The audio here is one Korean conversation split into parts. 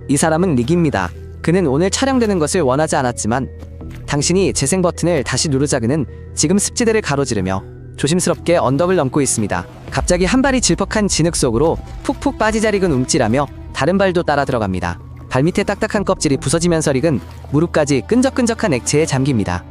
이 사람은 릭입니다. 그는 오늘 촬영되는 것을 원하지 않았지만 당신이 재생 버튼을 다시 누르자. 그는 지금 습지대를 가로지르며 조심스럽게 언덕을 넘고 있습니다. 갑자기 한 발이 질퍽한 진흙 속으로 푹푹 빠지자. 릭은 움찔하며 다른 발도 따라 들어갑니다. 발밑에 딱딱한 껍질이 부서지면서 릭은 무릎까지 끈적끈적한 액체에 잠깁니다.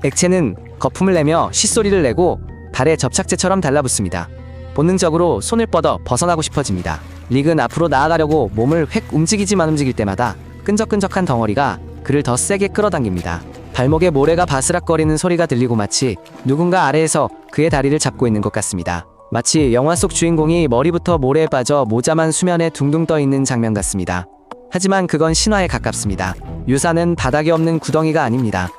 액체는 거품을 내며 쉿소리를 내고 발에 접착제처럼 달라붙습니다. 본능적으로 손을 뻗어 벗어나고 싶어집니다. 릭은 앞으로 나아가려고 몸을 획 움직이지만 움직일 때마다 끈적끈적한 덩어리가 그를 더 세게 끌어당깁니다. 발목에 모래가 바스락거리는 소리가 들리고 마치 누군가 아래에서 그의 다리를 잡고 있는 것 같습니다. 마치 영화 속 주인공이 머리부터 모래에 빠져 모자만 수면에 둥둥 떠 있는 장면 같습니다. 하지만 그건 신화에 가깝습니다. 유사는 바닥에 없는 구덩이가 아닙니다.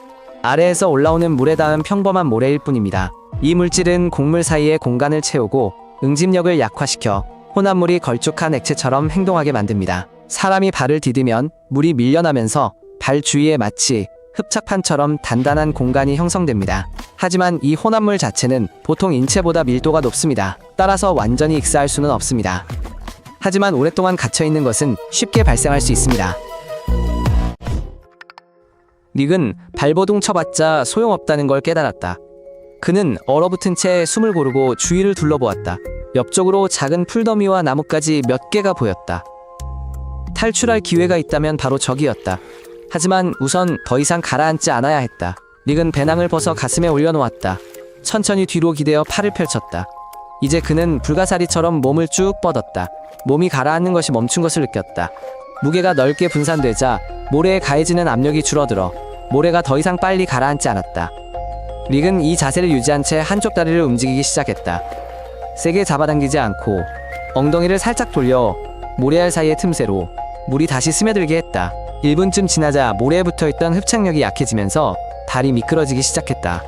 아래에서 올라오는 물에 닿은 평범한 모래일 뿐입니다. 이 물질은 곡물 사이에 공간을 채우고 응집력을 약화시켜 혼합물이 걸쭉한 액체처럼 행동하게 만듭니다. 사람이 발을 디디면 물이 밀려나면서 발 주위에 마치 흡착판처럼 단단한 공간이 형성됩니다. 하지만 이 혼합물 자체는 보통 인체보다 밀도가 높습니다. 따라서 완전히 익사할 수는 없습니다. 하지만 오랫동안 갇혀있는 것은 쉽게 발생할 수 있습니다. 릭은 발버둥 쳐봤자 소용없다는 걸 깨달았다. 그는 얼어붙은 채 숨을 고르고 주위를 둘러보았다. 옆쪽으로 작은 풀더미와 나뭇가지 몇 개가 보였다. 탈출할 기회가 있다면 바로 저기였다. 하지만 우선 더 이상 가라앉지 않아야 했다. 릭은 배낭을 벗어 가슴에 올려놓았다. 천천히 뒤로 기대어 팔을 펼쳤다. 이제 그는 불가사리처럼 몸을 쭉 뻗었다. 몸이 가라앉는 것이 멈춘 것을 느꼈다. 무게가 넓게 분산되자 모래에 가해지는 압력이 줄어들어 모래가 더 이상 빨리 가라앉지 않았다. 릭은 이 자세를 유지한 채 한쪽 다리를 움직이기 시작했다. 세게 잡아당기지 않고 엉덩이를 살짝 돌려 모래알 사이의 틈새로 물이 다시 스며들게 했다. 1분쯤 지나자 모래에 붙어있던 흡착력이 약해지면서 발이 미끄러지기 시작했다.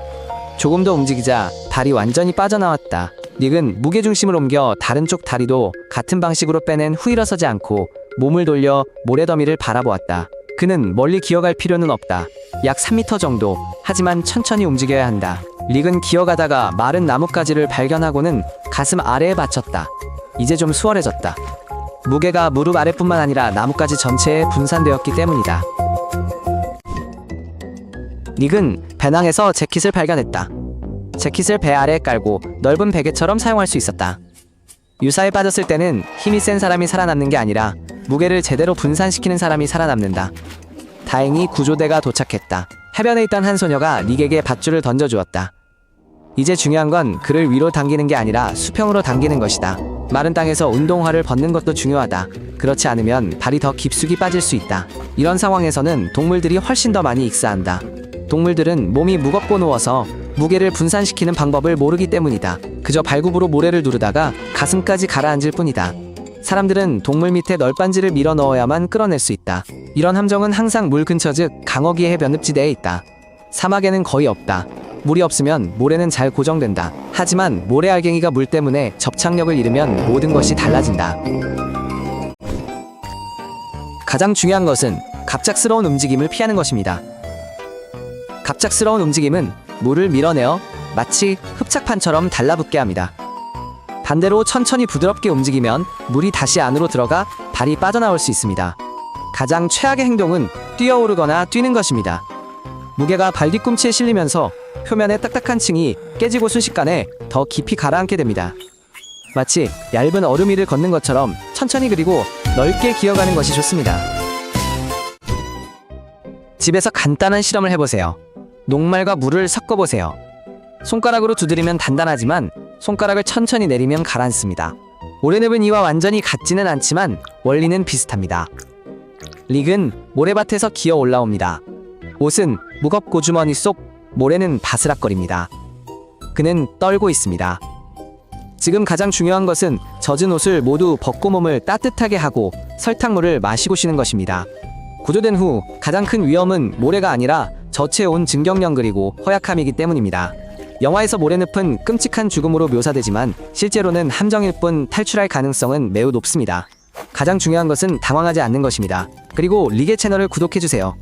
조금 더 움직이자 발이 완전히 빠져나왔다. 릭은 무게중심을 옮겨 다른 쪽 다리도 같은 방식으로 빼낸 후 일어서지 않고 몸을 돌려 모래더미를 바라보았다. 그는 멀리 기어갈 필요는 없다. 약 3m 정도. 하지만 천천히 움직여야 한다. 릭은 기어가다가 마른 나뭇가지를 발견하고는 가슴 아래에 받쳤다. 이제 좀 수월해졌다. 무게가 무릎 아래뿐만 아니라 나뭇가지 전체에 분산되었기 때문이다. 릭은 배낭에서 재킷을 발견했다. 재킷을 배 아래에 깔고 넓은 베개처럼 사용할 수 있었다. 유사에 빠졌을 때는 힘이 센 사람이 살아남는 게 아니라 무게를 제대로 분산시키는 사람이 살아남는다. 다행히 구조대가 도착했다. 해변에 있던 한 소녀가 릭에게 밧줄을 던져주었다. 이제 중요한 건 그를 위로 당기는 게 아니라 수평으로 당기는 것이다. 마른 땅에서 운동화를 벗는 것도 중요하다. 그렇지 않으면 발이 더 깊숙이 빠질 수 있다. 이런 상황에서는 동물들이 훨씬 더 많이 익사한다. 동물들은 몸이 무겁고 누워서 무게를 분산시키는 방법을 모르기 때문이다. 그저 발굽으로 모래를 누르다가 가슴까지 가라앉을 뿐이다. 사람들은 동물 밑에 널빤지를 밀어 넣어야만 끌어낼 수 있다. 이런 함정은 항상 물 근처 즉 강어기의 해변 늪지대에 있다. 사막에는 거의 없다. 물이 없으면 모래는 잘 고정된다. 하지만 모래알갱이가 물 때문에 접착력을 잃으면 모든 것이 달라진다. 가장 중요한 것은 갑작스러운 움직임을 피하는 것입니다. 갑작스러운 움직임은 물을 밀어내어 마치 흡착판처럼 달라붙게 합니다. 반대로 천천히 부드럽게 움직이면 물이 다시 안으로 들어가 발이 빠져나올 수 있습니다. 가장 최악의 행동은 뛰어오르거나 뛰는 것입니다. 무게가 발 뒤꿈치에 실리면서 표면의 딱딱한 층이 깨지고 순식간에 더 깊이 가라앉게 됩니다. 마치 얇은 얼음 위를 걷는 것처럼 천천히 그리고 넓게 기어가는 것이 좋습니다. 집에서 간단한 실험을 해보세요. 녹말과 물을 섞어보세요. 손가락으로 두드리면 단단하지만 손가락을 천천히 내리면 가라앉습니다. 오래냅은 이와 완전히 같지는 않지만 원리는 비슷합니다. 릭은 모래밭에서 기어 올라옵니다. 옷은 무겁고 주머니 속, 모래는 바스락거립니다. 그는 떨고 있습니다. 지금 가장 중요한 것은 젖은 옷을 모두 벗고 몸을 따뜻하게 하고 설탕물을 마시고 쉬는 것입니다. 구조된 후 가장 큰 위험은 모래가 아니라 젖에 온 증경련 그리고 허약함이기 때문입니다. 영화에서 모래늪은 끔찍한 죽음으로 묘사되지만 실제로는 함정일 뿐 탈출할 가능성은 매우 높습니다. 가장 중요한 것은 당황하지 않는 것입니다. 그리고 릭의 채널을 구독해주세요.